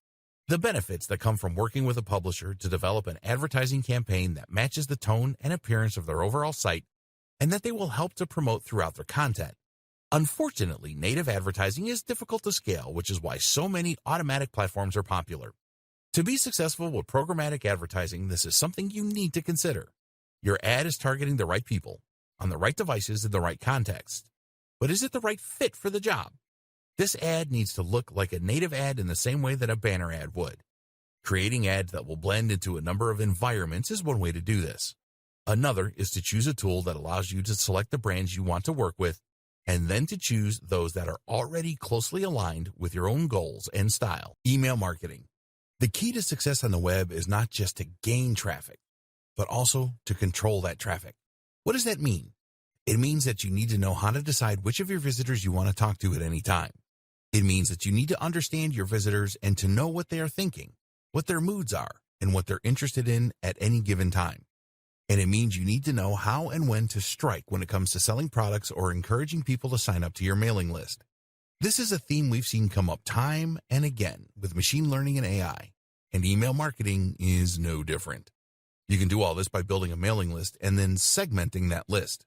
A: The benefits that come from working with a publisher to develop an advertising campaign that matches the tone and appearance of their overall site, and that they will help to promote throughout their content. Unfortunately, native advertising is difficult to scale, which is why so many automatic platforms are popular. To be successful with programmatic advertising, this is something you need to consider. Your ad is targeting the right people, on the right devices in the right context. But is it the right fit for the job? This ad needs to look like a native ad in the same way that a banner ad would. Creating ads that will blend into a number of environments is one way to do this. Another is to choose a tool that allows you to select the brands you want to work with, and then to choose those that are already closely aligned with your own goals and style. Email marketing. The key to success on the web is not just to gain traffic, but also to control that traffic. What does that mean? It means that you need to know how to decide which of your visitors you want to talk to at any time. It means that you need to understand your visitors and to know what they are thinking, what their moods are, and what they're interested in at any given time. And it means you need to know how and when to strike when it comes to selling products or encouraging people to sign up to your mailing list. This is a theme we've seen come up time and again with machine learning and AI, and email marketing is no different. You can do all this by building a mailing list and then segmenting that list.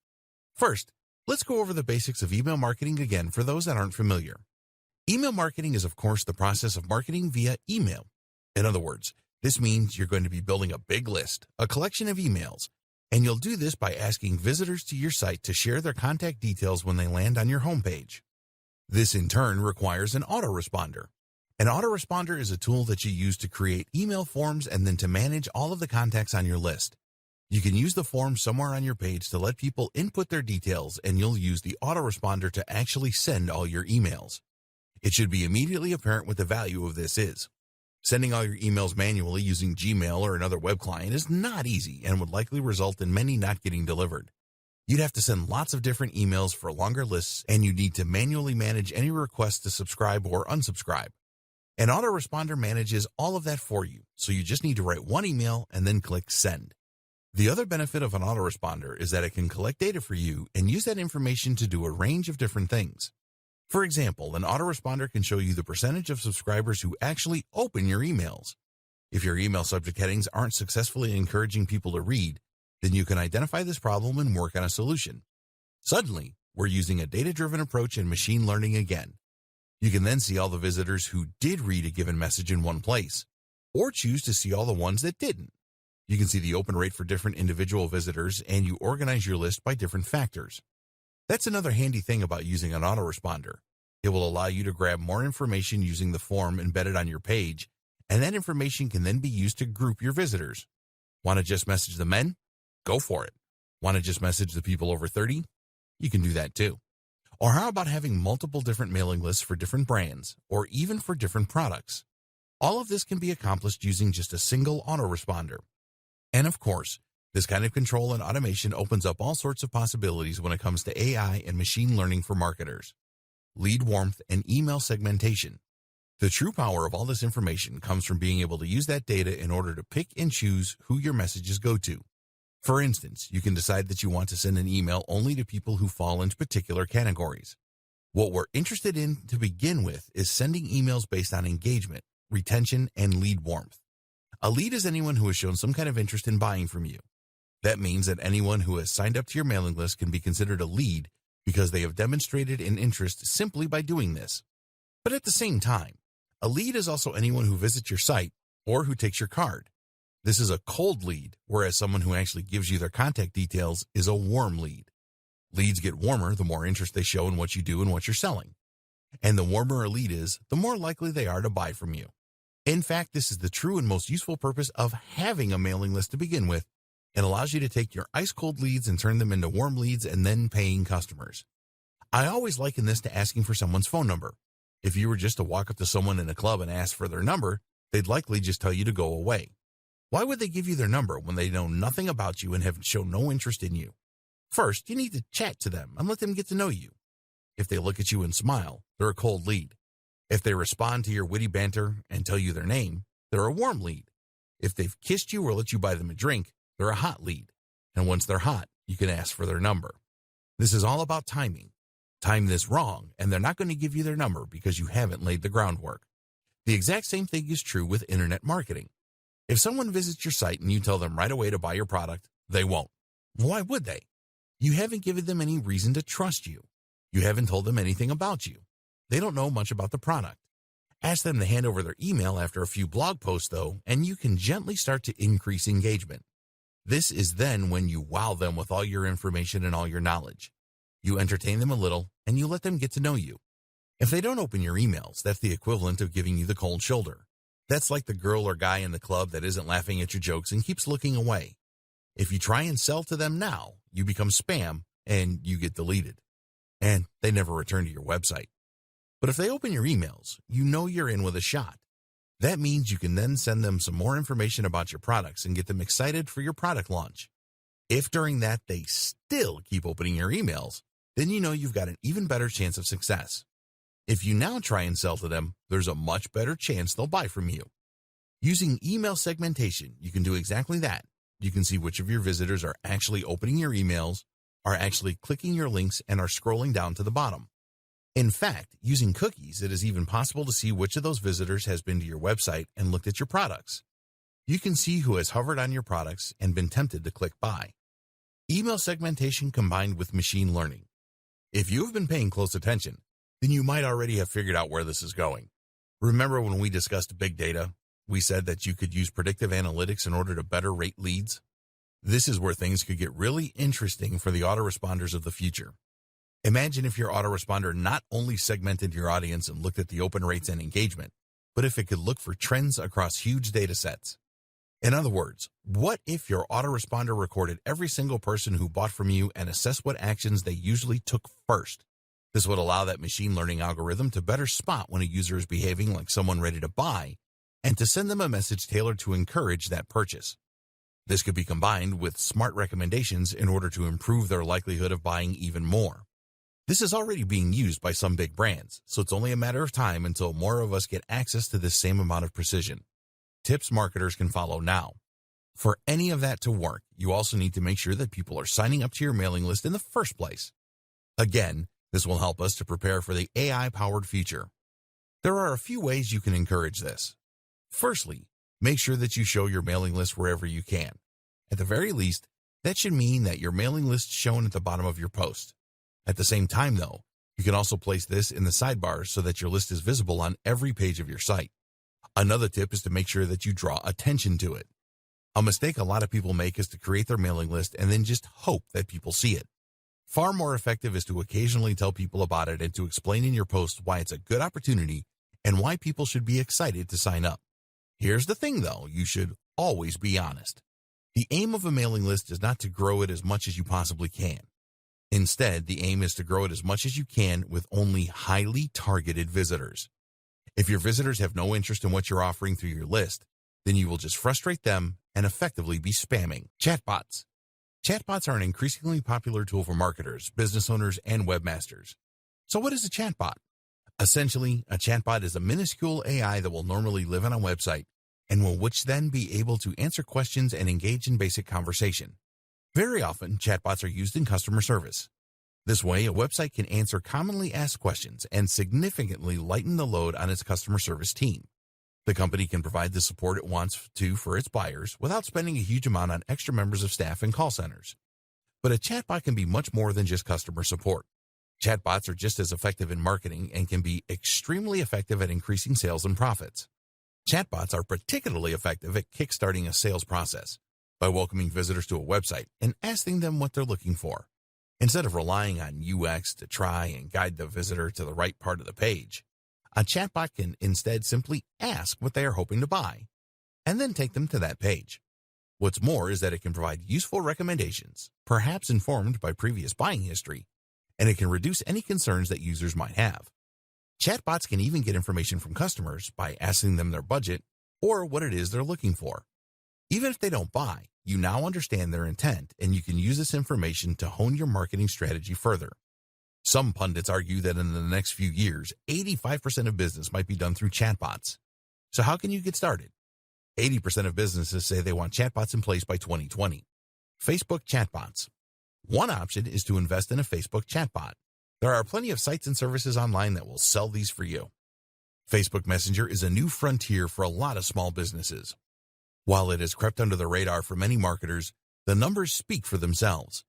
A: First, let's go over the basics of email marketing again for those that aren't familiar. Email marketing is, of course, the process of marketing via email. In other words, this means you're going to be building a big list, a collection of emails, And you'll do this by asking visitors to your site to share their contact details when they land on your homepage. This in turn requires an autoresponder. An autoresponder is a tool that you use to create email forms and then to manage all of the contacts on your list. You can use the form somewhere on your page to let people input their details, and you'll use the autoresponder to actually send all your emails. It should be immediately apparent what the value of this is. Sending all your emails manually using Gmail or another web client is not easy and would likely result in many not getting delivered. You'd have to send lots of different emails for longer lists, and you'd need to manually manage any requests to subscribe or unsubscribe. An autoresponder manages all of that for you, so you just need to write one email and then click send. The other benefit of an autoresponder is that it can collect data for you and use that information to do a range of different things. For example, an autoresponder can show you the percentage of subscribers who actually open your emails. If your email subject headings aren't successfully encouraging people to read, then you can identify this problem and work on a solution. Suddenly, we're using a data-driven approach and machine learning again. You can then see all the visitors who did read a given message in one place, or choose to see all the ones that didn't. You can see the open rate for different individual visitors, and you organize your list by different factors. That's another handy thing about using an autoresponder. It will allow you to grab more information using the form embedded on your page, and that information can then be used to group your visitors. Want to just message the men? Go for it. Want to just message the people over 30? You can do that too. Or how about having multiple different mailing lists for different brands, or even for different products? All of this can be accomplished using just a single autoresponder. And of course, this kind of control and automation opens up all sorts of possibilities when it comes to AI and machine learning for marketers. Lead warmth and email segmentation. The true power of all this information comes from being able to use that data in order to pick and choose who your messages go to. For instance, you can decide that you want to send an email only to people who fall into particular categories. What we're interested in to begin with is sending emails based on engagement, retention, and lead warmth. A lead is anyone who has shown some kind of interest in buying from you. That means that anyone who has signed up to your mailing list can be considered a lead because they have demonstrated an interest simply by doing this. But at the same time, a lead is also anyone who visits your site or who takes your card. This is a cold lead, whereas someone who actually gives you their contact details is a warm lead. Leads get warmer the more interest they show in what you do and what you're selling. And the warmer a lead is, the more likely they are to buy from you. In fact, this is the true and most useful purpose of having a mailing list to begin with. It allows you to take your ice-cold leads and turn them into warm leads and then paying customers. I always liken this to asking for someone's phone number. If you were just to walk up to someone in a club and ask for their number, they'd likely just tell you to go away. Why would they give you their number when they know nothing about you and have shown no interest in you? First, you need to chat to them and let them get to know you. If they look at you and smile, they're a cold lead. If they respond to your witty banter and tell you their name, they're a warm lead. If they've kissed you or let you buy them a drink, they're a hot lead. And once they're hot, you can ask for their number. This is all about timing. Time this wrong, and they're not going to give you their number because you haven't laid the groundwork. The exact same thing is true with internet marketing. If someone visits your site and you tell them right away to buy your product, they won't. Why would they? You haven't given them any reason to trust you. You haven't told them anything about you. They don't know much about the product. Ask them to hand over their email after a few blog posts, though, and you can gently start to increase engagement. This is then when you wow them with all your information and all your knowledge. You entertain them a little, and you let them get to know you. If they don't open your emails, that's the equivalent of giving you the cold shoulder. That's like the girl or guy in the club that isn't laughing at your jokes and keeps looking away. If you try and sell to them now, you become spam and you get deleted. And they never return to your website. But if they open your emails, you know you're in with a shot. That means you can then send them some more information about your products and get them excited for your product launch. If during that they still keep opening your emails, then you know you've got an even better chance of success. If you now try and sell to them, there's a much better chance they'll buy from you. Using email segmentation, you can do exactly that. You can see which of your visitors are actually opening your emails, are actually clicking your links, and are scrolling down to the bottom. In fact, using cookies, it is even possible to see which of those visitors has been to your website and looked at your products. You can see who has hovered on your products and been tempted to click buy. Email segmentation combined with machine learning. If you have been paying close attention, then you might already have figured out where this is going. Remember when we discussed big data, we said that you could use predictive analytics in order to better rate leads? This is where things could get really interesting for the autoresponders of the future. Imagine if your autoresponder not only segmented your audience and looked at the open rates and engagement, but if it could look for trends across huge data sets. In other words, what if your autoresponder recorded every single person who bought from you and assessed what actions they usually took first? This would allow that machine learning algorithm to better spot when a user is behaving like someone ready to buy and to send them a message tailored to encourage that purchase. This could be combined with smart recommendations in order to improve their likelihood of buying even more. This is already being used by some big brands, so it's only a matter of time until more of us get access to this same amount of precision. Tips marketers can follow now. For any of that to work, you also need to make sure that people are signing up to your mailing list in the first place. Again, this will help us to prepare for the AI-powered future. There are a few ways you can encourage this. Firstly, make sure that you show your mailing list wherever you can. At the very least, that should mean that your mailing list is shown at the bottom of your post. At the same time, though, you can also place this in the sidebars so that your list is visible on every page of your site. Another tip is to make sure that you draw attention to it. A mistake a lot of people make is to create their mailing list and then just hope that people see it. Far more effective is to occasionally tell people about it and to explain in your post why it's a good opportunity and why people should be excited to sign up. Here's the thing, though, you should always be honest. The aim of a mailing list is not to grow it as much as you possibly can. Instead, the aim is to grow it as much as you can with only highly targeted visitors. If your visitors have no interest in what you're offering through your list, then you will just frustrate them and effectively be spamming. Chatbots. Chatbots are an increasingly popular tool for marketers, business owners, and webmasters. So what is a chatbot? Essentially, a chatbot is a minuscule AI that will normally live on a website and will then be able to answer questions and engage in basic conversation. Very often, chatbots are used in customer service. This way, a website can answer commonly asked questions and significantly lighten the load on its customer service team. The company can provide the support it wants to for its buyers without spending a huge amount on extra members of staff and call centers. But a chatbot can be much more than just customer support. Chatbots are just as effective in marketing and can be extremely effective at increasing sales and profits. Chatbots are particularly effective at kickstarting a sales process by welcoming visitors to a website and asking them what they're looking for. Instead of relying on UX to try and guide the visitor to the right part of the page, a chatbot can instead simply ask what they are hoping to buy and then take them to that page. What's more is that it can provide useful recommendations, perhaps informed by previous buying history, and it can reduce any concerns that users might have. Chatbots can even get information from customers by asking them their budget or what it is they're looking for. Even if they don't buy, you now understand their intent, and you can use this information to hone your marketing strategy further. Some pundits argue that in the next few years, 85% of business might be done through chatbots. So how can you get started? 80% of businesses say they want chatbots in place by 2020. Facebook chatbots. One option is to invest in a Facebook chatbot. There are plenty of sites and services online that will sell these for you. Facebook Messenger is a new frontier for a lot of small businesses. While it has crept under the radar for many marketers, the numbers speak for themselves.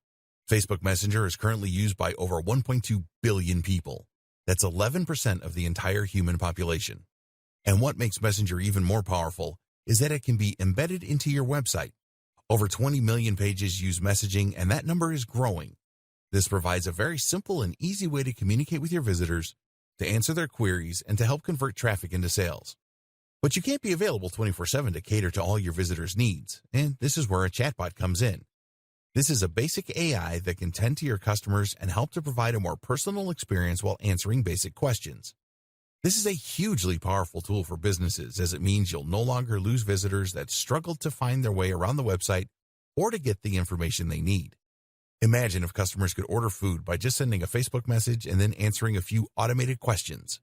A: Facebook Messenger is currently used by over 1.2 billion people. That's 11% of the entire human population. And what makes Messenger even more powerful is that it can be embedded into your website. Over 20 million pages use messaging, and that number is growing. This provides a very simple and easy way to communicate with your visitors, to answer their queries, and to help convert traffic into sales. But you can't be available 24/7 to cater to all your visitors' needs, and this is where a chatbot comes in. This is a basic AI that can tend to your customers and help to provide a more personal experience while answering basic questions. This is a hugely powerful tool for businesses, as it means you'll no longer lose visitors that struggle to find their way around the website or to get the information they need. Imagine if customers could order food by just sending a Facebook message and then answering a few automated questions.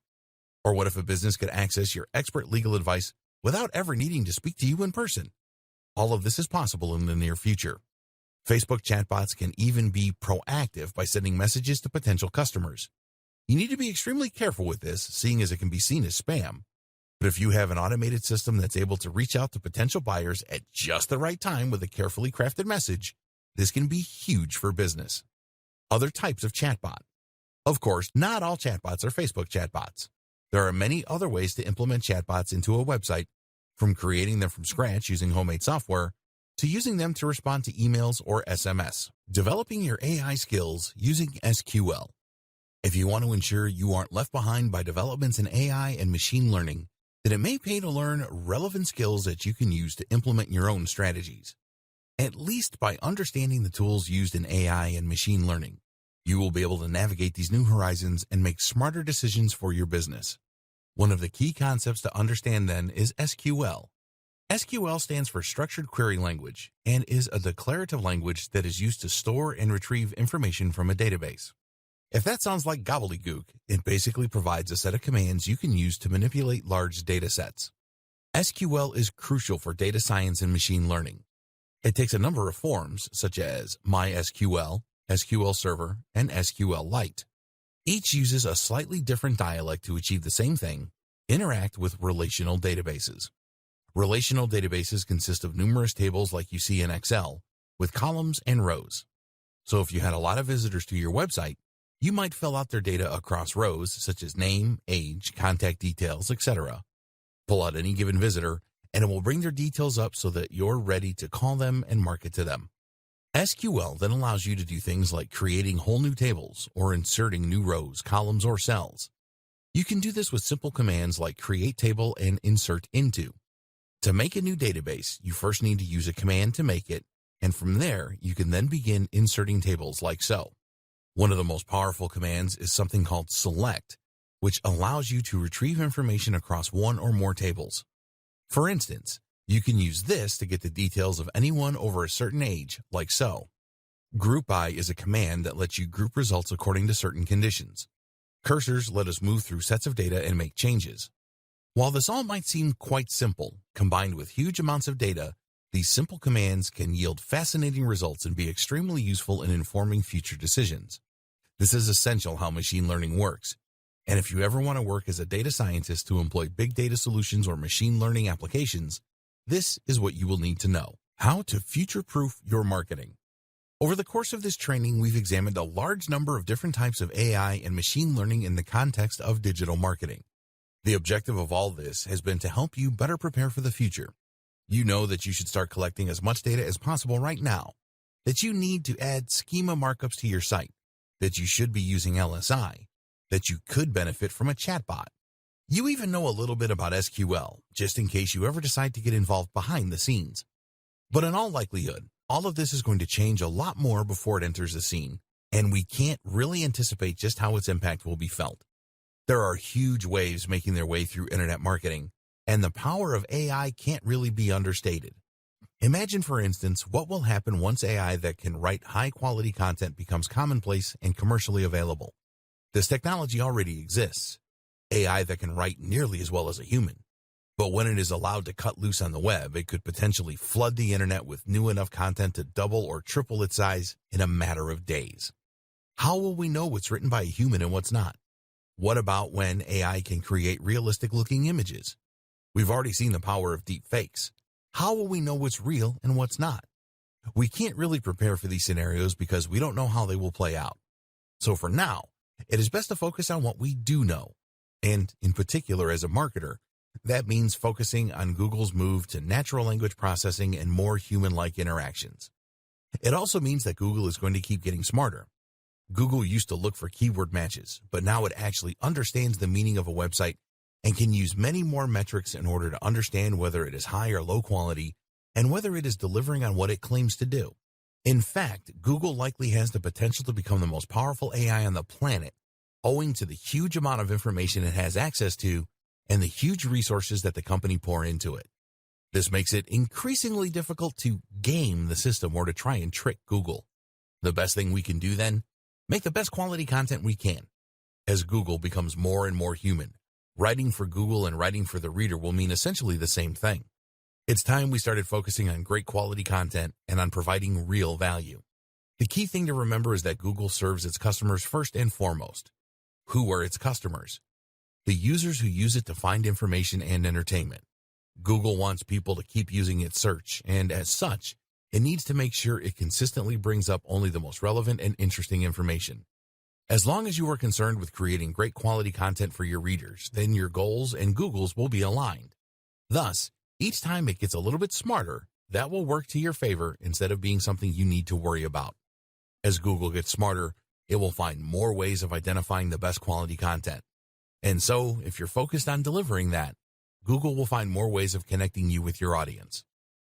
A: Or what if a business could access your expert legal advice without ever needing to speak to you in person? All of this is possible in the near future. Facebook chatbots can even be proactive by sending messages to potential customers. You need to be extremely careful with this, seeing as it can be seen as spam. But if you have an automated system that's able to reach out to potential buyers at just the right time with a carefully crafted message, this can be huge for business. Other types of chatbot. Of course, not all chatbots are Facebook chatbots. There are many other ways to implement chatbots into a website, from creating them from scratch using homemade software, to using them to respond to emails or SMS. Developing your AI skills using SQL. If you want to ensure you aren't left behind by developments in AI and machine learning, then it may pay to learn relevant skills that you can use to implement your own strategies. At least by understanding the tools used in AI and machine learning, you will be able to navigate these new horizons and make smarter decisions for your business. One of the key concepts to understand then is SQL. SQL stands for Structured Query Language and is a declarative language that is used to store and retrieve information from a database. If that sounds like gobbledygook, it basically provides a set of commands you can use to manipulate large data sets. SQL is crucial for data science and machine learning. It takes a number of forms, such as MySQL, SQL Server, and SQLite. Each uses a slightly different dialect to achieve the same thing: interact with relational databases. Relational databases consist of numerous tables like you see in Excel, with columns and rows. So if you had a lot of visitors to your website, you might fill out their data across rows such as name, age, contact details, etc. Pull out any given visitor, and it will bring their details up so that you're ready to call them and market to them. SQL then allows you to do things like creating whole new tables or inserting new rows, columns, or cells. You can do this with simple commands like create table and insert into. To make a new database, you first need to use a command to make it, and from there, you can then begin inserting tables like so. One of the most powerful commands is something called select, which allows you to retrieve information across one or more tables. For instance, you can use this to get the details of anyone over a certain age, like so. Group by is a command that lets you group results according to certain conditions. Cursors let us move through sets of data and make changes. While this all might seem quite simple, combined with huge amounts of data, these simple commands can yield fascinating results and be extremely useful in informing future decisions. This is essential how machine learning works. And if you ever want to work as a data scientist to employ big data solutions or machine learning applications, this is what you will need to know: how to future-proof your marketing. Over the course of this training, we've examined a large number of different types of AI and machine learning in the context of digital marketing. The objective of all this has been to help you better prepare for the future. You know that you should start collecting as much data as possible right now, that you need to add schema markups to your site, that you should be using LSI, that you could benefit from a chatbot. You even know a little bit about SQL, just in case you ever decide to get involved behind the scenes. But in all likelihood, all of this is going to change a lot more before it enters the scene, and we can't really anticipate just how its impact will be felt. There are huge waves making their way through internet marketing, and the power of AI can't really be understated. Imagine, for instance, what will happen once AI that can write high-quality content becomes commonplace and commercially available. This technology already exists. AI that can write nearly as well as a human. But when it is allowed to cut loose on the web, it could potentially flood the internet with new enough content to double or triple its size in a matter of days. How will we know what's written by a human and what's not? What about when AI can create realistic-looking images? We've already seen the power of deep fakes. How will we know what's real and what's not? We can't really prepare for these scenarios because we don't know how they will play out. So for now, it is best to focus on what we do know. And in particular, as a marketer, that means focusing on Google's move to natural language processing and more human-like interactions. It also means that Google is going to keep getting smarter. Google used to look for keyword matches, but now it actually understands the meaning of a website and can use many more metrics in order to understand whether it is high or low quality and whether it is delivering on what it claims to do. In fact, Google likely has the potential to become the most powerful AI on the planet, owing to the huge amount of information it has access to and the huge resources that the company pour into it. This makes it increasingly difficult to game the system or to try and trick Google. The best thing we can do then? Make the best quality content we can. As Google becomes more and more human, writing for Google and writing for the reader will mean essentially the same thing. It's time we started focusing on great quality content and on providing real value. The key thing to remember is that Google serves its customers first and foremost. Who are its customers? The users who use it to find information and entertainment. Google wants people to keep using its search, and as such, it needs to make sure it consistently brings up only the most relevant and interesting information. As long as you are concerned with creating great quality content for your readers, then your goals and Google's will be aligned. Thus, each time it gets a little bit smarter, That will work to your favor instead of being something you need to worry about. As Google gets smarter, it will find more ways of identifying the best quality content. And so, if you're focused on delivering that, Google will find more ways of connecting you with your audience.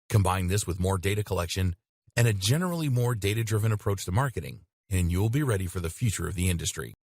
A: Combine this with more data collection and a generally more data-driven approach to marketing, and you'll be ready for the future of the industry.